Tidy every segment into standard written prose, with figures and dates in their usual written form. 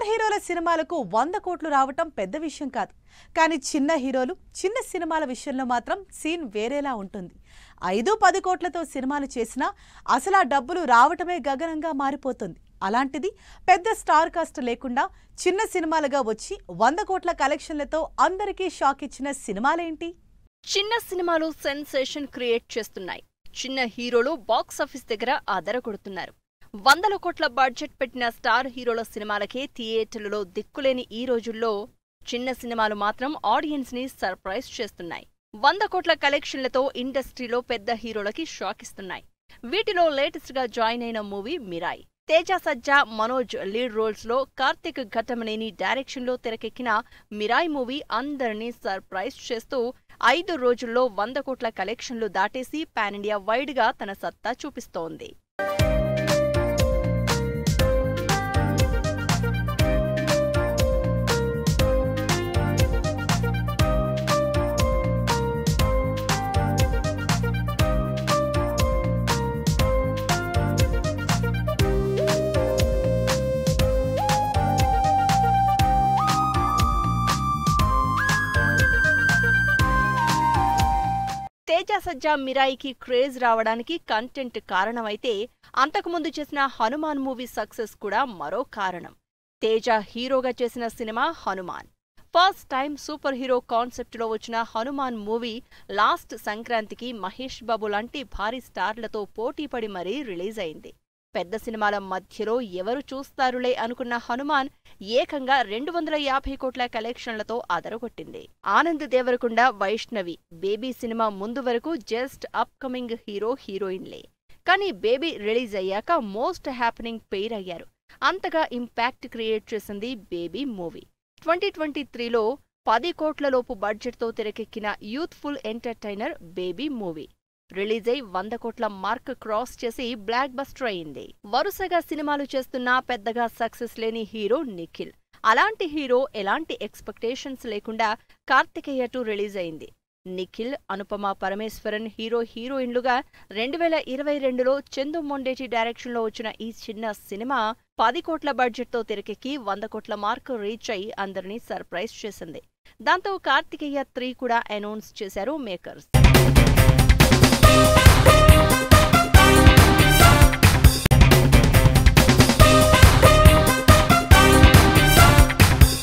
Star హీరోల సినిమాలకు 100 కోట్లు రావటం పెద్ద విషయం కాదు. కానీ చిన్న హీరోలు చిన్న సినిమాల విషయంలో మాత్రం సీన్ వేరేలా ఉంటుంది. 5-10 కోట్లతో సినిమాలు చేసినా అసలు ఆ డబ్బులు రావటమే గగనంగా మారిపోతుంది. అలాంటిది పెద్ద స్టార్ కాస్ట్ లేకుండా చిన్న సినిమాలుగా వచ్చి 100 కోట్ల కలెక్షన్లతో అందరికీ షాక్ ఇచ్చిన సినిమాలేంటి? చిన్న సినిమాలు సెన్సేషన్ క్రియేట్ చేస్తున్నాయి. చిన్న హీరోలు బాక్సాఫీస్ దగ్గర అదరగొడుతున్నారు. 100 కోట్ల బడ్జెట్ పెట్టిన స్టార్ హీరోల సినిమాలకే థియేటర్లలో దిక్కులేని ఈ రోజుల్లో చిన్న సినిమాలు మాత్రం ఆడియన్స్ ని సర్ప్రైజ్ చేస్తున్నాయి. 100 కోట్ల కలెక్షన్లతో ఇండస్ట్రీలో పెద్ద హీరోలకి షాక్ ఇస్తున్నాయి. వీటిలో లేటెస్ట్ గా జాయిన్ అయిన మూవీ మిరాయి. తేజ సజ్జా, మనోజ్ లీడ్ రోల్స్ లో కార్తిక్ ఘట్టమనేని డైరెక్షన్ లో తెరకెక్కిన మిరాయి మూవీ అందరినీ సర్ప్రైజ్ చేస్తూ 5 రోజుల్లో 100 కోట్ల కలెక్షన్లు దాటేసి పాన్ ఇండియా వైడ్ గా తన సత్తా చూపిస్తోంది. తేజ సజ్జా మిరాయికి క్రేజ్ రావడానికి కంటెంట్ కారణమైతే అంతకుముందు చేసిన హనుమాన్ మూవీ సక్సెస్ కూడా మరో కారణం. తేజ హీరోగా చేసిన cinema Hanuman. First time super hero కాన్సెప్ట్లో వచ్చిన హనుమాన్ మూవీ లాస్ట్ సంక్రాంతికి మహేష్ బాబు లాంటి భారీ స్టార్లతో పోటీపడి మరీ రిలీజ్ అయింది. పెద్ద సినిమాల మధ్యలో ఎవరు చూస్తారులే అనుకున్న హనుమాన్ ఏకంగా 250 కోట్ల కలెక్షన్లతో అదరగొట్టింది. ఆనంద్ దేవరకొండ, వైష్ణవి బేబీ సినిమా ముందు వరకు జస్ట్ అప్ కమింగ్ హీరోయిన్లే. కానీ బేబీ రిలీజ్ అయ్యాక మోస్ట్ హ్యాపెనింగ్ పెయిర్ అయ్యారు. అంతగా ఇంపాక్ట్ క్రియేట్ చేసింది బేబీ మూవీ. 2023లో 10 కోట్లలోపు బడ్జెట్తో తెరకెక్కిన youthful entertainer baby movie release అయి 100 కోట్ల మార్క్ క్రాస్ చేసి బ్లాక్ బస్టర్ అయింది. వరుసగా సినిమాలు చేస్తున్నా పెద్దగా సక్సెస్ లేని హీరో నిఖిల్. అలాంటి హీరో ఎలాంటి ఎక్స్పెక్టేషన్స్ లేకుండా కార్తికేయ 2 రిలీజ్ అయింది. నిఖిల్, అనుపమ పరమేశ్వరన్ హీరోయిన్లుగా 2022లో చందు మొండేటి డైరెక్షన్లో వచ్చిన ఈ చిన్న సినిమా 10 కోట్ల బడ్జెట్తో తెరకెక్కి 100 కోట్ల మార్క్ రీచ్ అయి అందరినీ సర్ప్రైజ్ చేసింది. దాంతో కార్తికేయ 3 కూడా అనౌన్స్ చేశారు మేకర్స్.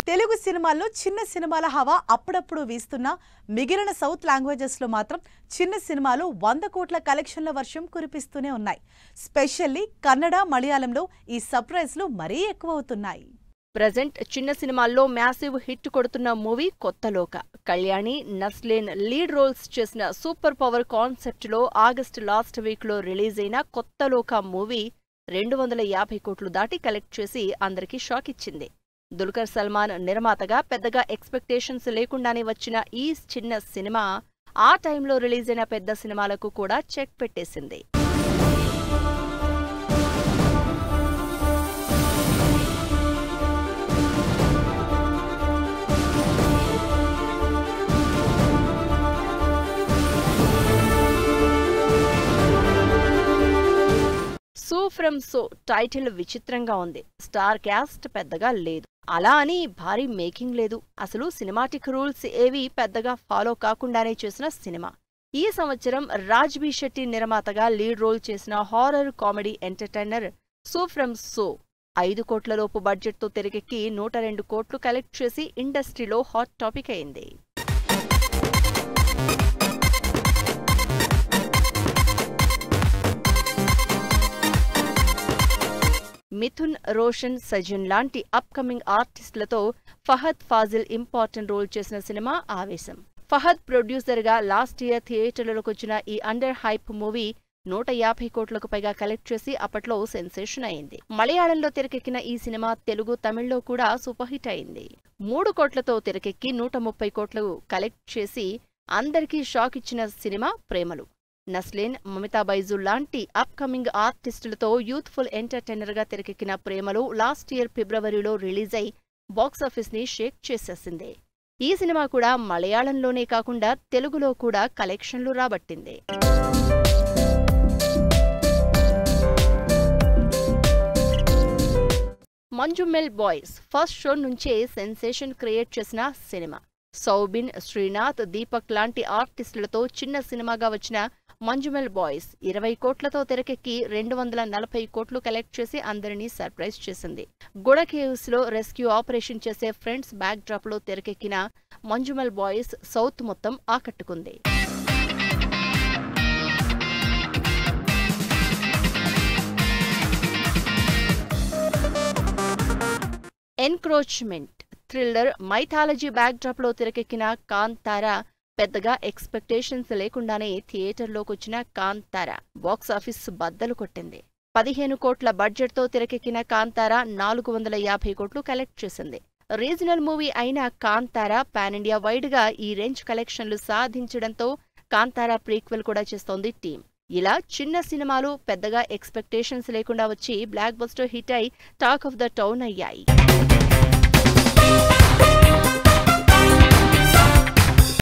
తెలుగు సినిమాల్లో చిన్న సినిమాల హవా అప్పుడప్పుడు వీస్తున్నా మిగిలిన సౌత్ లాంగ్వేజెస్ లో మాత్రం చిన్న సినిమాలు 100 కోట్ల కలెక్షన్ల వర్షం కురిపిస్తూనే ఉన్నాయి. స్పెషల్లీ కన్నడ, మలయాళంలో ఈ సర్ప్రైజ్లు మరీ ఎక్కువ అవుతున్నాయి. ప్రెజెంట్ చిన్న సినిమాల్లో మ్యాసివ్ హిట్ కొడుతున్న movie Kothaloka. Kalyani, Naslen lead roles చేసిన సూపర్ పవర్ కాన్సెప్ట్లో ఆగస్టు లాస్ట్ వీక్లో రిలీజ్ అయిన కొత్తలోక మూవీ 250 కోట్లు దాటి కలెక్ట్ చేసి అందరికీ షాక్ ఇచ్చింది. దుల్కర్ సల్మాన్ నిర్మాతగా పెద్దగా ఎక్స్పెక్టేషన్స్ లేకుండానే వచ్చిన ఈ చిన్న సినిమా ఆ టైంలో రిలీజ్ అయిన పెద్ద సినిమాలకు కూడా చెక్ పెట్టేసింది. సో ఫ్రమ్ సో టైటిల్ విచిత్రంగా ఉంది. స్టార్ క్యాస్ట్ పెద్దగా లేదు. అలా అని భారీ మేకింగ్ లేదు. అసలు సినిమాటిక్ రూల్స్ ఏవీ పెద్దగా ఫాలో కాకుండానే చేసిన సినిమా. ఈ సంవత్సరం రాజ్బీ శెట్టి నిర్మాతగా లీడ్ రోల్ చేసిన horror comedy entertainer so from so 5 కోట్లలోపు బడ్జెట్తో తెరకెక్కి 102 కోట్లు కలెక్ట్ చేసి ఇండస్ట్రీలో హాట్ టాపిక్ అయింది. మిథున్, రోషన్, సజన్ లాంటి అప్కమింగ్ ఆర్టిస్టులతో ఫహద్ ఫాజిల్ ఇంపార్టెంట్ రోల్ చేసిన సినిమా ఆవేశం. ఫహద్ ప్రొడ్యూసర్గా లాస్ట్ ఇయర్ థియేటర్లలోకి వచ్చిన ఈ అండర్ హైప్ మూవీ 150 కోట్లకు పైగా కలెక్ట్ చేసి అప్పట్లో సెన్సేషన్ అయింది. మలయాళంలో తెరకెక్కిన ఈ సినిమా తెలుగు, తమిళ్లో కూడా సూపర్ హిట్ అయింది. 3 కోట్లతో తెరకెక్కి 130 కోట్లు కలెక్ట్ చేసి అందరికీ షాక్ ఇచ్చిన సినిమా ప్రేమలు. నస్లేన్, మమితా బైజుల్ లాంటి అప్కమింగ్ ఆర్టిస్టులతో యూత్ఫుల్ ఎంటర్టైనర్గా తెరకెక్కిన ప్రేమలు లాస్ట్ ఇయర్ ఫిబ్రవరిలో రిలీజ్ అయి బాక్సాఫీస్ ని షేక్ చేసేసింది. ఈ సినిమా కూడా మలయాళంలోనే కాకుండా తెలుగులో కూడా కలెక్షన్లు రాబట్టింది. మంజుమెల్ బాయ్స్ ఫస్ట్ షో నుంచే సెన్సేషన్ క్రియేట్ చేసిన సినిమా. సౌబిన్, శ్రీనాథ్, దీపక్ లాంటి ఆర్టిస్టులతో చిన్న సినిమాగా వచ్చిన మంజుమెల్ బాయ్స్ 20 కోట్లతో తెరకెక్కి 240 కోట్లు కలెక్ట్ చేసి అందరినీ సర్ప్రైజ్ చేసింది. గుడ కేవ్స్ లో రెస్క్యూ ఆపరేషన్ చేసే ఫ్రెండ్స్ బ్యాక్ డ్రాప్ లో తెరకెక్కిన మంజుమెల్ బాయ్స్ సౌత్ మొత్తం ఆకట్టుకుంది. Encroachment thriller mythology back drop లో తెరకెక్కిన కాంతారా పెద్దగా ఎక్స్పెక్టేషన్స్ లేకుండానే థియేటర్లోకొచ్చిన కాంతారా బాక్సాఫీస్ బద్దలు కొట్టింది. 15 కోట్ల బడ్జెట్తో తెరకెక్కిన కాంతారా 450 కోట్లు కలెక్ట్ చేసింది. రీజనల్ మూవీ అయిన కాంతారా పాన్ ఇండియా వైడ్ గా ఈ రేంజ్ కలెక్షన్లు సాధించడంతో కాంతారా ప్రీక్వెల్ కూడా చేస్తోంది టీం. ఇలా చిన్న సినిమాలు పెద్దగా ఎక్స్పెక్టేషన్స్ లేకుండా వచ్చి బ్లాక్ బస్టర్ హిట్ అయి టాక్ ఆఫ్ ద టౌన్ అయ్యాయి.